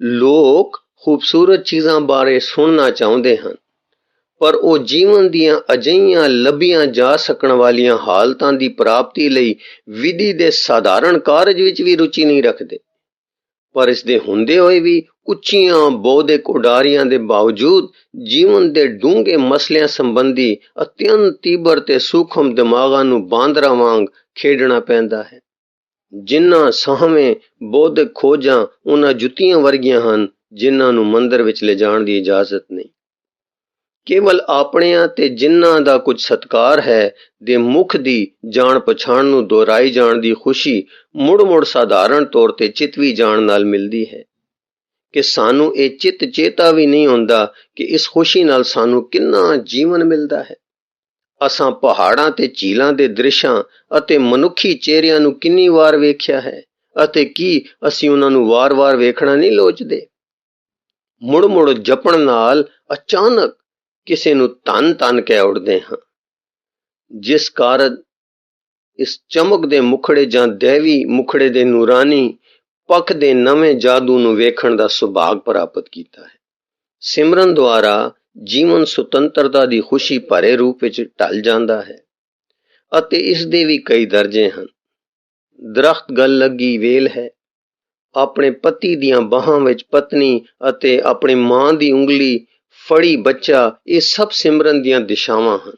ਲੋਕ ਖੂਬਸੂਰਤ ਚੀਜ਼ਾਂ ਬਾਰੇ ਸੁਣਨਾ ਚਾਹੁੰਦੇ ਹਨ, ਪਰ ਉਹ ਜੀਵਨ ਦੀਆਂ ਅਜਿਹੀਆਂ ਲੱਭੀਆਂ ਜਾ ਸਕਣ ਵਾਲੀਆਂ ਹਾਲਤਾਂ ਦੀ ਪ੍ਰਾਪਤੀ ਲਈ ਵਿਧੀ ਦੇ ਸਾਧਾਰਣ ਕਾਰਜ ਵਿੱਚ ਵੀ ਰੁਚੀ ਨਹੀਂ ਰੱਖਦੇ। ਪਰ ਇਸ ਦੇ ਹੁੰਦੇ ਹੋਏ ਵੀ ਉੱਚੀਆਂ ਬੌਧਿਕ ਉਡਾਰੀਆਂ ਦੇ ਬਾਵਜੂਦ ਜੀਵਨ ਦੇ ਡੂੰਘੇ ਮਸਲਿਆਂ ਸੰਬੰਧੀ ਅਤਿਅੰਤ ਤੀਬਰ ਤੇ ਸੂਖਮ ਦਿਮਾਗਾਂ ਨੂੰ ਬਾਂਦਰਾਂ ਵਾਂਗ ਖੇਡਣਾ ਪੈਂਦਾ ਹੈ। ਜਿਨ੍ਹਾਂ ਸਾਹਵੇਂ ਬੌਧਿਕ ਖੋਜਾਂ ਉਹਨਾਂ ਜੁੱਤੀਆਂ ਵਰਗੀਆਂ ਹਨ ਜਿਨ੍ਹਾਂ ਨੂੰ ਮੰਦਰ ਵਿੱਚ ਲਿਜਾਣ ਦੀ ਇਜਾਜ਼ਤ ਨਹੀਂ। ਕੇਵਲ ਆਪਣਿਆਂ ਤੇ ਜਿਨ੍ਹਾਂ ਦਾ ਕੁਝ ਸਤਿਕਾਰ ਹੈ ਦੇ ਮੁਖ ਦੀ ਜਾਣ ਪਛਾਣ ਨੂੰ ਦੁਹਰਾਈ ਜਾਣ ਦੀ ਖੁਸ਼ੀ ਮੁੜ ਸਾਧਾਰਣ ਤੌਰ ਤੇ ਚਿਤਵੀ ਜਾਣ ਨਾਲ ਮਿਲਦੀ ਹੈ ਕਿ ਸਾਨੂੰ ਇਹ ਚਿੱਤ ਚੇਤਾ ਵੀ ਨਹੀਂ ਹੁੰਦਾ ਕਿ ਇਸ ਖੁਸ਼ੀ ਨਾਲ ਸਾਨੂੰ ਕਿੰਨਾ ਜੀਵਨ ਮਿਲਦਾ ਹੈ। ਅਸਾਂ ਪਹਾੜਾਂ ਤੇ ਝੀਲਾਂ ਦੇ ਦ੍ਰਿਸ਼ਾਂ ਅਤੇ ਮਨੁੱਖੀ ਚਿਹਰਿਆਂ ਨੂੰ ਕਿੰਨੀ ਵਾਰ ਵੇਖਿਆ ਹੈ ਅਤੇ ਕੀ ਅਸੀਂ ਉਹਨਾਂ ਨੂੰ ਵਾਰ-ਵਾਰ ਵੇਖਣਾ ਨਹੀਂ ਲੋਚਦੇ। ਮੁੜ ਜਪਣ ਨਾਲ ਅਚਾਨਕ ਕਿਸੇ ਨੂੰ ਧੰਨ ਕਹਿ ਉੱਠਦੇ ਹਾਂ, ਜਿਸ ਕਾਰਨ ਇਸ ਚਮਕ ਦੇ ਮੁਖੜੇ ਜਾਂ ਦੈਵੀ ਮੁਖੜੇ ਦੇ ਨੂਰਾਨੀ ਪੱਖ ਦੇ ਨਵੇਂ ਜਾਦੂ ਨੂੰ ਵੇਖਣ ਦਾ ਸੁਭਾਗ ਪ੍ਰਾਪਤ ਕੀਤਾ ਹੈ। ਸਿਮਰਨ ਦੁਆਰਾ ਜੀਵਨ ਸੁਤੰਤਰਤਾ ਦੀ ਖੁਸ਼ੀ ਭਰੇ ਰੂਪ ਵਿੱਚ ਢਲ ਜਾਂਦਾ ਹੈ ਅਤੇ ਇਸ ਦੇ ਵੀ ਕਈ ਦਰਜੇ ਹਨ। ਦਰਖਤ ਗਲ ਲੱਗੀ ਵੇਲ ਹੈ, ਆਪਣੇ ਪਤੀ ਦੀਆਂ ਬਾਹਾਂ ਵਿੱਚ ਪਤਨੀ ਅਤੇ ਆਪਣੀ ਮਾਂ ਦੀ ਉਂਗਲੀ ਫੜੀ ਬੱਚਾ, ਇਹ ਸਭ ਸਿਮਰਨ ਦੀਆਂ ਦਿਸ਼ਾਵਾਂ ਹਨ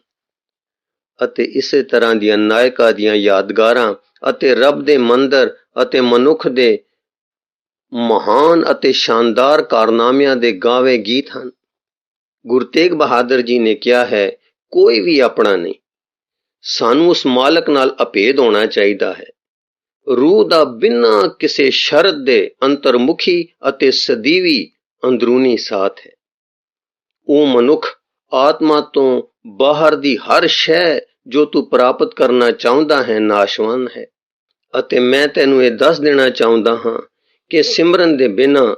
ਅਤੇ ਇਸੇ ਤਰ੍ਹਾਂ ਦੀਆਂ ਨਾਇਕਾਂ ਦੀਆਂ ਯਾਦਗਾਰਾਂ ਅਤੇ ਰੱਬ ਦੇ ਮੰਦਰ ਅਤੇ ਮਨੁੱਖ ਦੇ ਮਹਾਨ ਅਤੇ ਸ਼ਾਨਦਾਰ ਕਾਰਨਾਮਿਆਂ ਦੇ ਗਾਵੇ ਗੀਤ ਹਨ। ਗੁਰੂ ਤੇਗ ਬਹਾਦਰ ਜੀ ਨੇ ਕਿਹਾ ਹੈ, ਕੋਈ ਵੀ ਆਪਣਾ ਨਹੀਂ, ਸਾਨੂੰ ਉਸ ਮਾਲਕ ਨਾਲ ਅਭੇਦ ਹੋਣਾ ਚਾਹੀਦਾ ਹੈ। ਰੂਹ ਦਾ ਬਿਨਾਂ ਕਿਸੇ ਸ਼ਰਤ ਦੇ ਅੰਤਰਮੁਖੀ ਅਤੇ ਸਦੀਵੀ ਅੰਦਰੂਨੀ ਸਾਥ ਹੈ। ਉਹ ਮਨੁੱਖ ਆਤਮਾ ਤੋਂ ਬਾਹਰ ਦੀ ਹਰ ਸ਼ੈ ਜੋ ਤੂੰ ਪ੍ਰਾਪਤ ਕਰਨਾ ਚਾਹੁੰਦਾ ਹੈ ਨਾਸ਼ਵਾਨ ਹੈ ਅਤੇ ਮੈਂ ਤੈਨੂੰ ਇਹ ਦੱਸ ਦੇਣਾ ਚਾਹੁੰਦਾ ਹਾਂ ਕਿ ਸਿਮਰਨ ਦੇ ਬਿਨਾਂ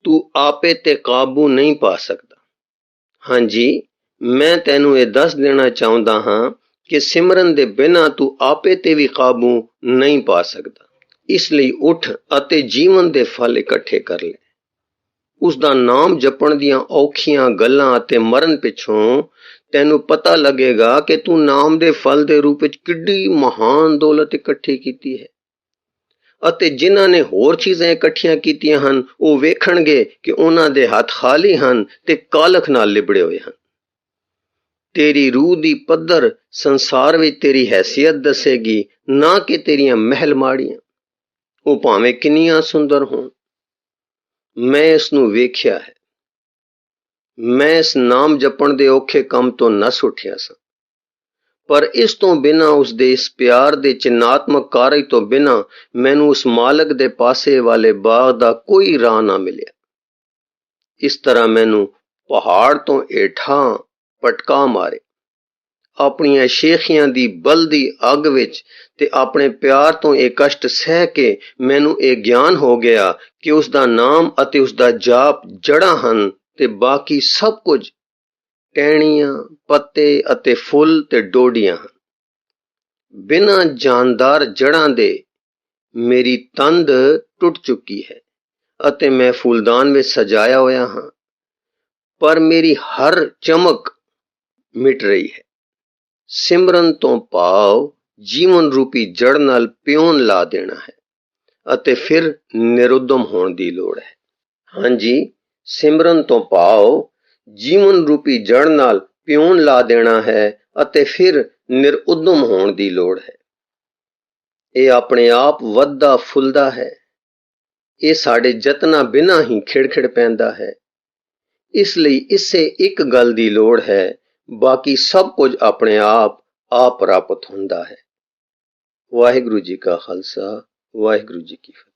ਤੂੰ ਆਪੇ ਤੇ ਕਾਬੂ ਨਹੀਂ ਪਾ ਸਕਦਾ। ਹਾਂਜੀ, ਮੈਂ ਤੈਨੂੰ ਇਹ ਦੱਸ ਦੇਣਾ ਚਾਹੁੰਦਾ ਹਾਂ ਕਿ ਸਿਮਰਨ ਦੇ ਬਿਨਾਂ ਤੂੰ ਆਪੇ ਤੇ ਵੀ ਕਾਬੂ ਨਹੀਂ ਪਾ ਸਕਦਾ। ਇਸ ਲਈ ਉੱਠ ਅਤੇ ਜੀਵਨ ਦੇ ਫਲ ਇਕੱਠੇ ਕਰ ਲੈ। ਉਸ ਦਾ ਨਾਮ ਜਪਣ ਦੀਆਂ ਔਖੀਆਂ ਗੱਲਾਂ ਅਤੇ ਮਰਨ ਪਿੱਛੋਂ ਤੈਨੂੰ ਪਤਾ ਲੱਗੇਗਾ ਕਿ ਤੂੰ ਨਾਮ ਦੇ ਫਲ ਦੇ ਰੂਪ ਵਿੱਚ ਕਿੱਡੀ ਮਹਾਨ ਦੌਲਤ ਇਕੱਠੀ ਕੀਤੀ ਹੈ ਅਤੇ ਜਿਨ੍ਹਾਂ ਨੇ ਹੋਰ ਚੀਜ਼ਾਂ ਇਕੱਠੀਆਂ ਕੀਤੀਆਂ ਹਨ ਉਹ ਵੇਖਣਗੇ ਕਿ ਉਹਨਾਂ ਦੇ ਹੱਥ ਖਾਲੀ ਹਨ ਤੇ ਕਾਲਖ ਨਾਲ ਲਿਬੜੇ ਹੋਏ ਹਨ। ਤੇਰੀ ਰੂਹ ਦੀ ਪੱਧਰ ਸੰਸਾਰ ਵਿੱਚ ਤੇਰੀ ਹੈਸੀਅਤ ਦੱਸੇਗੀ, ਨਾ ਕਿ ਤੇਰੀਆਂ ਮਹਿਲ ਮਾੜੀਆਂ, ਉਹ ਭਾਵੇਂ ਕਿੰਨੀਆਂ ਸੁੰਦਰ ਹੋਣ। ਮੈਂ ਇਸ ਨੂੰ ਵੇਖਿਆ ਹੈ। ਮੈਂ ਇਸ ਨਾਮ ਜਪਣ ਦੇ ਔਖੇ ਕੰਮ ਤੋਂ ਨਸ ਉੱਠਿਆ ਸਾਂ, ਪਰ ਇਸ ਤੋਂ ਬਿਨਾਂ ਉਸ ਦੇ ਇਸ ਪਿਆਰ ਦੇ ਚਿੰਨ੍ਹਾਤਮਕ ਕਾਰਜ ਤੋਂ ਬਿਨਾਂ ਮੈਨੂੰ ਉਸ ਮਾਲਕ ਦੇ ਪਾਸੇ ਵਾਲੇ ਬਾਗ ਦਾ ਕੋਈ ਰਾਹ ਨਾ ਮਿਲਿਆ। ਇਸ ਤਰ੍ਹਾਂ ਮੈਨੂੰ ਪਹਾੜ ਤੋਂ ਹੇਠਾਂ ਪਟਕਾ ਮਾਰੇ, ਆਪਣੀਆਂ ਸ਼ੇਖੀਆਂ ਦੀ ਬਲਦੀ ਅੱਗ ਵਿੱਚ ਤੇ ਆਪਣੇ ਪਿਆਰ ਤੋਂ ਇਹ ਕਸ਼ਟ ਸਹਿ ਕੇ ਮੈਨੂੰ ਇਹ ਗਿਆਨ ਹੋ ਗਿਆ ਕਿ ਉਸ ਦਾ ਨਾਮ ਅਤੇ ਉਸ ਦਾ ਜਾਪ ਜੜ੍ਹਾਂ ਹਨ ਤੇ ਬਾਕੀ ਸਭ ਕੁਝ ਟਹਿਣੀਆਂ, ਪੱਤੇ ਅਤੇ ਫੁੱਲ ਤੇ ਡੋਡੀਆਂ ਹਨ। ਬਿਨਾਂ ਜਾਨਦਾਰ ਜੜ੍ਹਾਂ ਦੇ ਮੇਰੀ ਤੰਦ ਟੁੱਟ ਚੁੱਕੀ ਹੈ ਅਤੇ ਮੈਂ ਫੁੱਲਦਾਨ ਵਿੱਚ ਸਜਾਇਆ ਹੋਇਆ ਹਾਂ, ਪਰ ਮੇਰੀ ਹਰ ਚਮਕ ਮਿਟ ਰਹੀ ਹੈ। ਸਿਮਰਨ ਤੋਂ ਭਾਵ ਜੀਵਨ ਰੂਪੀ ਜੜ ਨਾਲ ਪਿਓਨ ਲਾ ਦੇਣਾ ਹੈ ਅਤੇ ਫਿਰ ਨਿਰੁੱਦਮ ਹੋਣ ਦੀ ਲੋੜ ਹੈ। ਹਾਂਜੀ, ਸਿਮਰਨ ਤੋਂ ਭਾਵ ਜੀਵਨ ਰੂਪੀ ਜੜ ਨਾਲ ਪਿਓਨ ਲਾ ਦੇਣਾ ਹੈ ਅਤੇ ਫਿਰ ਨਿਰਉੱਦਮ ਹੋਣ ਦੀ ਲੋੜ ਹੈ। ਇਹ ਆਪਣੇ ਆਪ ਵੱਧਦਾ ਫੁੱਲਦਾ ਹੈ। ਇਹ ਸਾਡੇ ਯਤਨਾਂ ਬਿਨਾਂ ਹੀ ਖਿੜ ਪੈਂਦਾ ਹੈ। ਇਸ ਲਈ ਇਸੇ ਇੱਕ ਗੱਲ ਦੀ ਲੋੜ ਹੈ, ਬਾਕੀ ਸਭ ਕੁਝ ਆਪਣੇ ਆਪ ਪ੍ਰਾਪਤ ਹੁੰਦਾ ਹੈ। ਵਾਹਿਗੁਰੂ ਜੀ ਕਾ ਖਾਲਸਾ, ਵਾਹਿਗੁਰੂ ਜੀ ਕੀ ਫਤਿਹ।